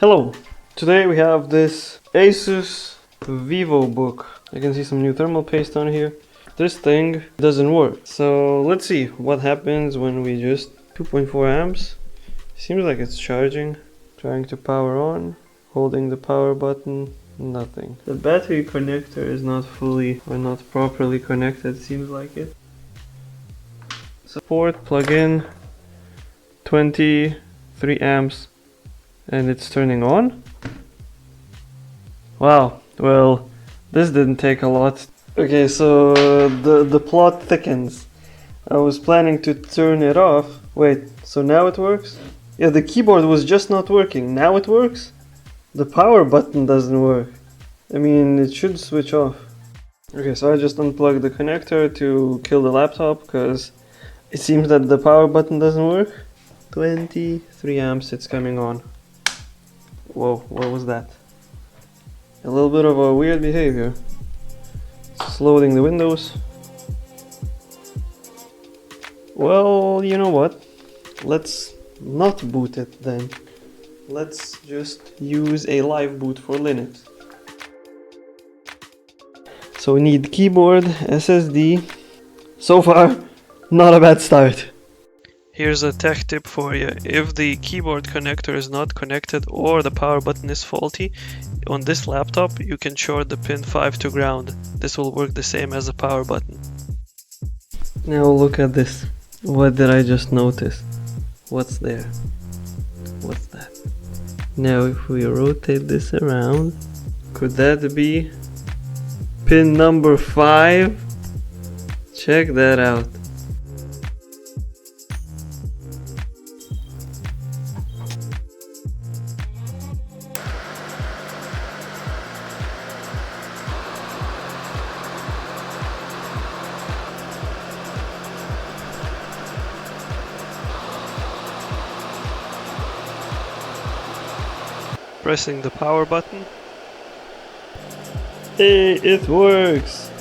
Hello! Today we have this Asus Vivobook. You can see some new thermal paste on here. This thing doesn't work. So let's see what happens when we just 2.4 amps. Seems like it's charging. Trying to power on, holding the power button, nothing. The battery connector is not fully or not properly connected, seems like it. Support plug in 23 amps. And it's turning on? Wow, well, this didn't take a lot. Okay, so the plot thickens. I was planning to turn it off. Wait, so now it works? Yeah, the keyboard was just not working. Now it works? The power button doesn't work. I mean, it should switch off. Okay, so I just unplugged the connector to kill the laptop because it seems that the power button doesn't work. 23 amps, it's coming on. Whoa, what was that? A little bit of a weird behavior. It's loading the windows. Well, you know what? Let's not boot it then. Let's just use a live boot for Linux. So we need keyboard, SSD. So far, not a bad start. Here's a tech tip for you. If the keyboard connector is not connected or the power button is faulty, on this laptop you can short the pin 5 to ground. This will work the same as the power button. Now look at this. What did I just notice? What's there? What's that? Now if we rotate this around, could that be pin number 5? Check that out. Pressing the power button. Hey, it works!